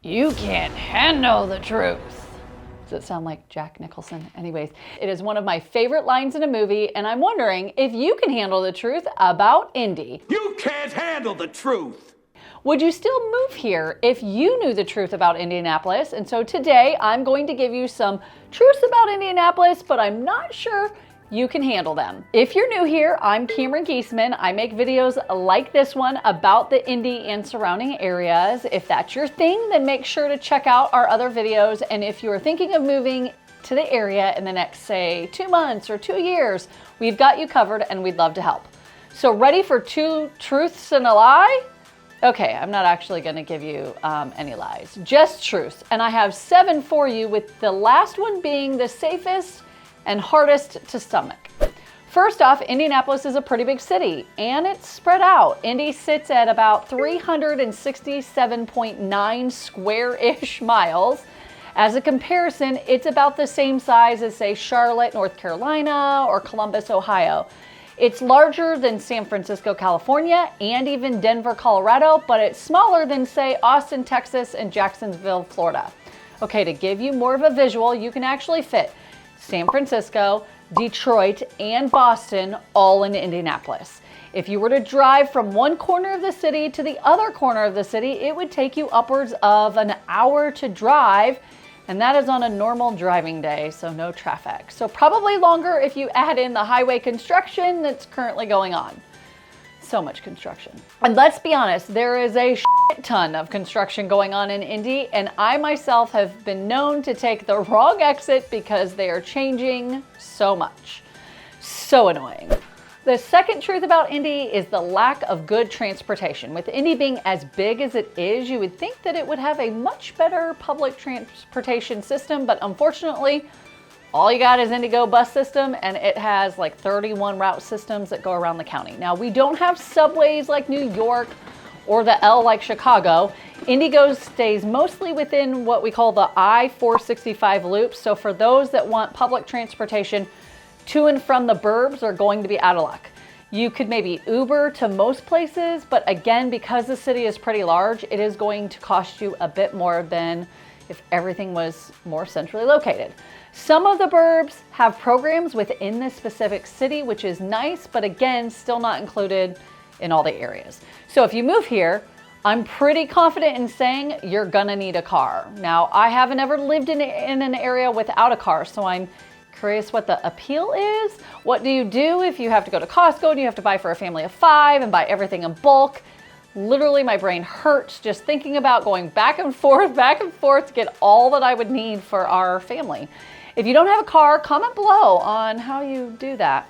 You can't handle the truth. Does it sound like Jack Nicholson? Anyways, it is one of my favorite lines in a movie, and I'm wondering if you can handle the truth about Indy. You can't handle the truth! Would you still move here if you knew the truth about Indianapolis? And so today I'm going to give you some truths about Indianapolis, but I'm not sure you can handle them. If you're new here, I'm Cameron Geesaman. I make videos like this one about the Indy and surrounding areas. If that's your thing, then make sure to check out our other videos. And if you are thinking of moving to the area in the next, say, 2 months or 2 years, we've got you covered and we'd love to help. So ready for 2 truths and a lie? Okay, I'm not actually gonna give you any lies, just truths. And I have 7 for you, with the last one being the safest and hardest to stomach. First off, Indianapolis is a pretty big city and it's spread out. Indy sits at about 367.9 square-ish miles. As a comparison, it's about the same size as, say, Charlotte, North Carolina, or Columbus, Ohio. It's larger than San Francisco, California, and even Denver, Colorado, but it's smaller than, say, Austin, Texas, and Jacksonville, Florida. Okay, to give you more of a visual, you can actually fit San Francisco, Detroit, and Boston all in Indianapolis. If you were to drive from one corner of the city to the other corner of the city, it would take you upwards of an hour to drive, and that is on a normal driving day, so no traffic. So probably longer if you add in the highway construction that's currently going on. So much construction. And let's be honest, there is a shit ton of construction going on in Indy, and I myself have been known to take the wrong exit because they are changing so much. So annoying. The second truth about Indy is the lack of good transportation. With Indy being as big as it is, you would think that it would have a much better public transportation system, but unfortunately, all you got is Indigo bus system, and it has like 31 route systems that go around the county. Now, we don't have subways like New York or the L like Chicago. Indigo stays mostly within what we call the I-465 loop. So for those that want public transportation to and from the burbs are going to be out of luck. You could maybe Uber to most places, but again, because the city is pretty large, it is going to cost you a bit more than if everything was more centrally located. Some of the burbs have programs within this specific city, which is nice, but again, still not included in all the areas. So if you move here, I'm pretty confident in saying you're gonna need a car. Now, I haven't ever lived in an area without a car, so I'm curious what the appeal is. What do you do if you have to go to Costco and you have to buy for a family of 5 and buy everything in bulk? Literally, my brain hurts just thinking about going back and forth to get all that I would need for our family. If you don't have a car, comment below on how you do that.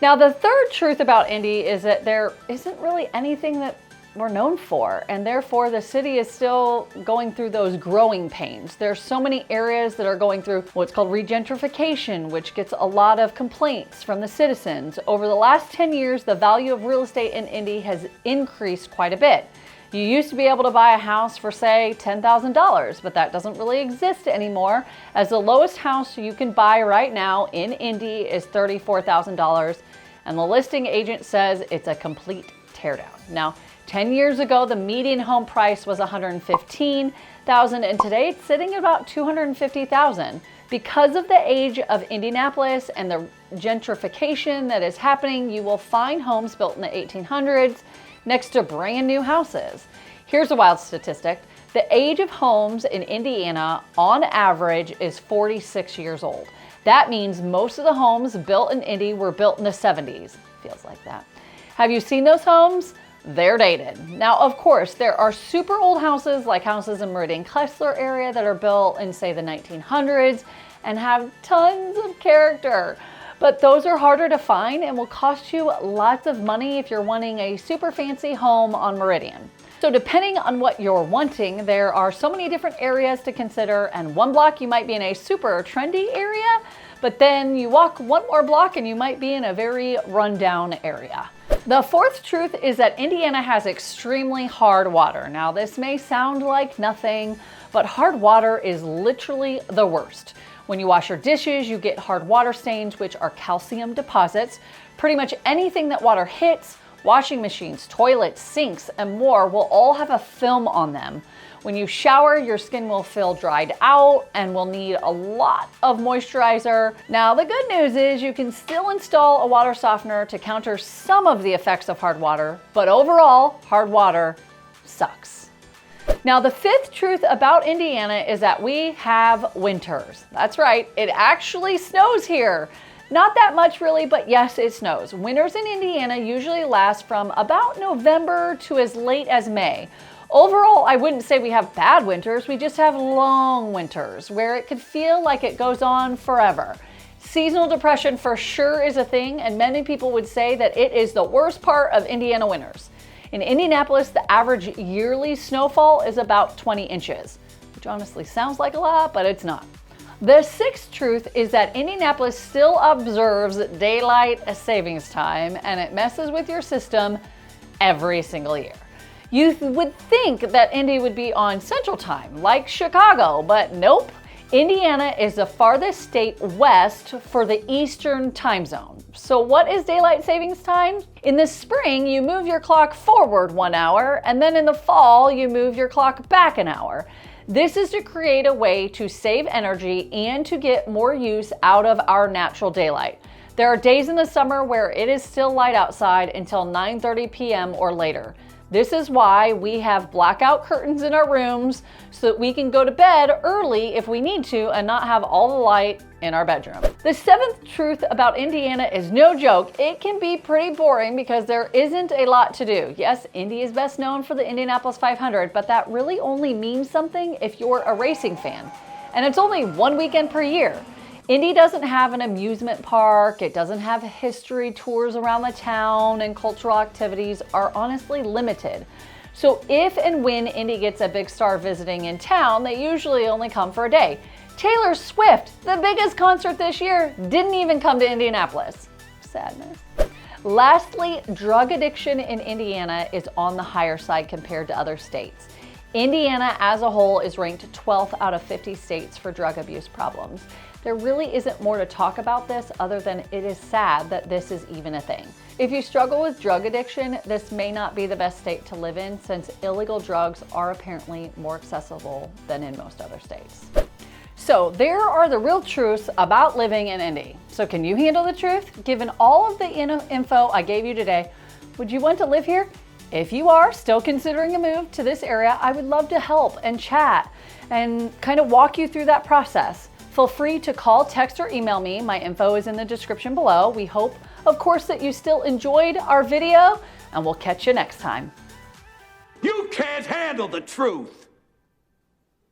Now, the third truth about Indy is that there isn't really anything that we're known for, and therefore the city is still going through those growing pains. There's so many areas that are going through what's called regentrification, which gets a lot of complaints from the citizens. Over the last 10 years, the value of real estate in Indy has increased quite a bit. You used to be able to buy a house for, say, $10,000, but that doesn't really exist anymore, as the lowest house you can buy right now in Indy is $34,000, and the listing agent says it's a complete teardown. Now, 10 years ago, the median home price was $115,000, and today it's sitting at about $250,000. Because of the age of Indianapolis and the gentrification that is happening, you will find homes built in the 1800s next to brand new houses. Here's a wild statistic. The age of homes in Indiana, on average, is 46 years old. That means most of the homes built in Indy were built in the 70s. Feels like that. Have you seen those homes? They're dated. Now, of course, there are super old houses, like houses in Meridian-Klessler area, that are built in, say, the 1900s and have tons of character. But those are harder to find and will cost you lots of money if you're wanting a super fancy home on Meridian. So depending on what you're wanting, there are so many different areas to consider, and one block you might be in a super trendy area, but then you walk one more block and you might be in a very rundown area. The fourth truth is that Indiana has extremely hard water. Now, this may sound like nothing, but hard water is literally the worst. When you wash your dishes, you get hard water stains, which are calcium deposits. Pretty much anything that water hits, washing machines, toilets, sinks, and more will all have a film on them. When you shower, your skin will feel dried out and will need a lot of moisturizer. Now, the good news is you can still install a water softener to counter some of the effects of hard water, but overall, hard water sucks. Now, the fifth truth about Indiana is that we have winters. That's right, it actually snows here. Not that much really, but yes, it snows. Winters in Indiana usually last from about November to as late as May. Overall, I wouldn't say we have bad winters, we just have long winters where it could feel like it goes on forever. Seasonal depression for sure is a thing, and many people would say that it is the worst part of Indiana winters. In Indianapolis, the average yearly snowfall is about 20 inches, which honestly sounds like a lot, but it's not. The sixth truth is that Indianapolis still observes daylight savings time, and it messes with your system every single year. You would think that Indy would be on Central Time, like Chicago, but nope. Indiana is the farthest state west for the Eastern time zone. So what is daylight savings time? In the spring, you move your clock forward 1 hour, and then in the fall, you move your clock back an hour. This is to create a way to save energy and to get more use out of our natural daylight. There are days in the summer where it is still light outside until 9:30 p.m. or later. This is why we have blackout curtains in our rooms so that we can go to bed early if we need to and not have all the light in our bedroom. The seventh truth about Indiana is no joke. It can be pretty boring because there isn't a lot to do. Yes, Indy is best known for the Indianapolis 500, but that really only means something if you're a racing fan. And it's only one weekend per year. Indy doesn't have an amusement park, it doesn't have history tours around the town, and cultural activities are honestly limited. So if and when Indy gets a big star visiting in town, they usually only come for a day. Taylor Swift, the biggest concert this year, didn't even come to Indianapolis. Sadness. Lastly, drug addiction in Indiana is on the higher side compared to other states. Indiana as a whole is ranked 12th out of 50 states for drug abuse problems. There really isn't more to talk about this other than it is sad that this is even a thing. If you struggle with drug addiction, this may not be the best state to live in since illegal drugs are apparently more accessible than in most other states. So there are the real truths about living in Indy. So can you handle the truth? Given all of the info I gave you today, would you want to live here? If you are still considering a move to this area, I would love to help and chat and kind of walk you through that process. Feel free to call, text, or email me. My info is in the description below. We hope, of course, that you still enjoyed our video, and we'll catch you next time. You can't handle the truth!